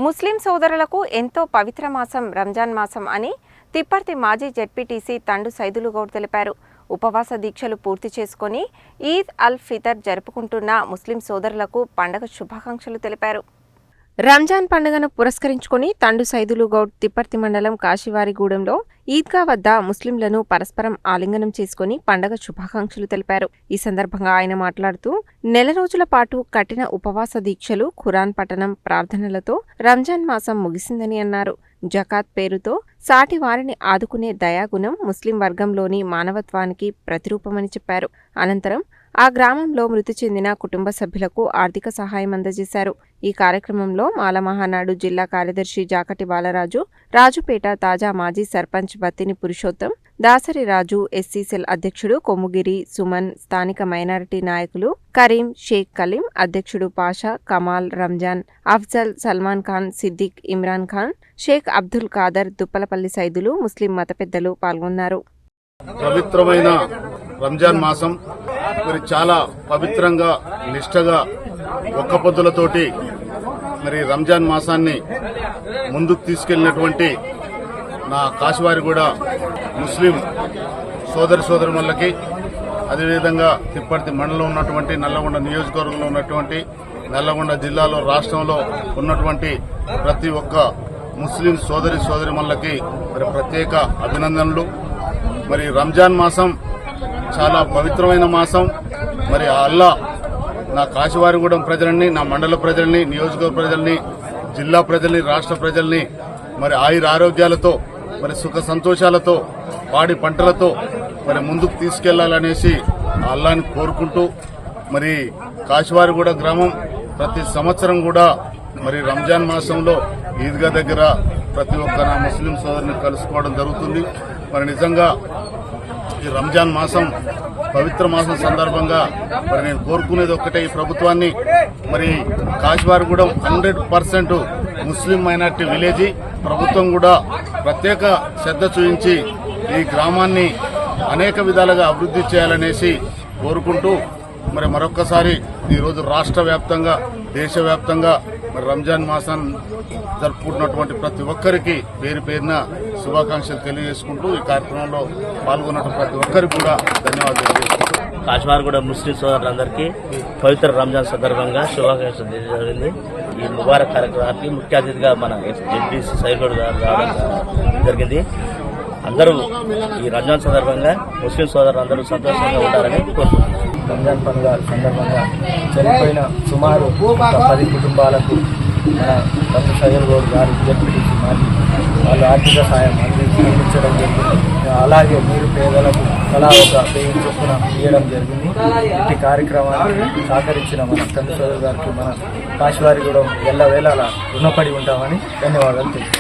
ముస్లిం సోదరులకు ఎంతో పవిత్ర మాసం రంజాన్ మాసం అని తిప్పర్తి మాజీ జెడ్పీటీసీ తండు సైదులు గౌడ్ తెలిపారు. ఉపవాస దీక్షలు పూర్తి చేసుకుని ఈద్ అల్ ఫితర్ జరుపుకుంటున్న ముస్లిం సోదరులకు పండగ శుభాకాంక్షలు తెలిపారు. రంజాన్ పండుగను పురస్కరించుకుని తండు సైదులు గౌడ్ తిప్పర్తి మండలం కాశీవారిగూడెంలో ఈద్గా వద్ద ముస్లింలను పరస్పరం ఆలింగనం చేసుకుని పండగ శుభాకాంక్షలు తెలిపారు. ఈ సందర్భంగా ఆయన మాట్లాడుతూ నెల రోజుల పాటు కఠిన ఉపవాస దీక్షలు, ఖురాన్ పఠనం, ప్రార్థనలతో రంజాన్ మాసం ముగిసిందని అన్నారు. జకాత్ పేరుతో సాటి వారిని ఆదుకునే దయాగుణం ముస్లిం వర్గంలోని మానవత్వానికి ప్రతిరూపమని చెప్పారు. అనంతరం ఆ గ్రామంలో మృతి చెందిన కుటుంబ సభ్యులకు ఆర్థిక సహాయం అందజేశారు. ఈ కార్యక్రమంలో మాల మహానాడు జిల్లా కార్యదర్శి జాకటి బాలరాజు, రాజుపేట తాజా మాజీ సర్పంచ్ బత్తిని పురుషోత్తం, దాసరి రాజు, ఎస్సీ సెల్ అధ్యక్షుడు కొమ్ముగిరి సుమన్, స్థానిక మైనారిటీ నాయకులు కరీం, షేక్ కలీం, అధ్యక్షుడు పాషా, కమాల్, రంజాన్, అఫ్జల్, సల్మాన్ ఖాన్, సిద్దిక్, ఇమ్రాన్ ఖాన్, షేక్ అబ్దుల్ ఖాదర్, దుప్పలపల్లి సైదులు, ముస్లిం మత పెద్దలు పాల్గొన్నారు. పవిత్రమైన రంజాన్ మాసం మరి చాలా పవిత్రంగా నిష్టగా ఒక్క పొద్దులతోటి మరి రంజాన్ మాసాన్ని ముందుకు తీసుకెళ్లినటువంటి నా కాశీవారిగూడ ముస్లిం సోదరులకి, అదేవిధంగా తిప్పర్తి మండలంలో ఉన్నటువంటి నల్లగొండ నియోజకవర్గంలో ఉన్నటువంటి నల్లగొండ జిల్లాలో రాష్ట్రంలో ఉన్నటువంటి ప్రతి ఒక్క ముస్లిం సోదరిమణులకి మరి ప్రత్యేక అభినందనలు. మరి రంజాన్ మాసం చాలా పవిత్రమైన మాసం. మరి అల్లా నా కాశీవారిగూడెం ప్రజల్ని, నా మండల ప్రజల్ని, నియోజకవర్గ ప్రజల్ని, జిల్లా ప్రజల్ని, రాష్ట్ర ప్రజల్ని మరి ఆరోగ్యాలతో మరి సుఖ సంతోషాలతో పాడి పంటలతో మరి ముందుకు తీసుకెళ్లాలనేసి అల్లాని కోరుకుంటూ మరి కాశీవారిగూడ గ్రామం ప్రతి సంవత్సరం కూడా మరి రంజాన్ మాసంలో ఈద్గా దగ్గర ప్రతి ఒక్క నా ముస్లిం సోదరుని కలుసుకోవడం జరుగుతుంది. మరి నిజంగా ఈ రంజాన్ మాసం పవిత్ర మాసం సందర్భంగా మరి నేను కోరుకునేది ఒక్కటే, ఈ ప్రభుత్వాన్ని మరి కాశీవారిగూడెం 100% ముస్లిం మైనార్టీ విలేజ్, ప్రభుత్వం కూడా ప్రత్యేక శ్రద్ధ చూపించి ఈ గ్రామాన్ని అనేక విధాలుగా అభివృద్ధి చేయాలనేసి కోరుకుంటూ మరి మరొక్కసారి ఈరోజు రాష్ట్ర వ్యాప్తంగా, దేశవ్యాప్తంగా మరి రంజాన్ మాసాన్ని జరుపుకుంటున్నటువంటి ప్రతి ఒక్కరికి పేరు పేరున శుభాకాంక్షలు తెలియజేసుకుంటూ ఈ కార్యక్రమంలో పాల్గొన్న ప్రతి ఒక్కరికి కూడా ధన్యవాదాలు. కాశీవారిగూడ ముస్లిం సోదరులందరికీ పవిత్ర రంజాన్ సందర్భంగా శుభాకాంక్షలు తెలియజేయడం. ఈ ముబారక్ కార్యక్రమానికి ముఖ్య అతిథిగా మన జెడ్పీటీసీ సైదులు గారు రావడం జరిగింది. అందరూ ఈ రంజాన్ సందర్భంగా ముస్లిం సోదరులు అందరూ సంతోషంగా ఉండాలని కోరుకుంటున్నారు. రంజాన్ పండుగ సందర్భంగా చనిపోయిన సుమారు 10 కుటుంబాలకు మన తండ్రి సైదులు గౌడ్ గారు జెడ్పీటీసీ మాజీ వాళ్ళు ఆర్థిక సాయం అందించడం జరిగింది. అలాగే మీరు పేదలకు అలా ఒక 1000 చొప్పున ఇవ్వడం జరిగింది. ఇట్టి కార్యక్రమాన్ని సహకరించిన మన తండ్రి సైదులు గారికి మన కాశీవారిగూడెం ఎల్లవేళలా రుణపడి ఉంటామని ధన్యవాదాలు తెలుసు.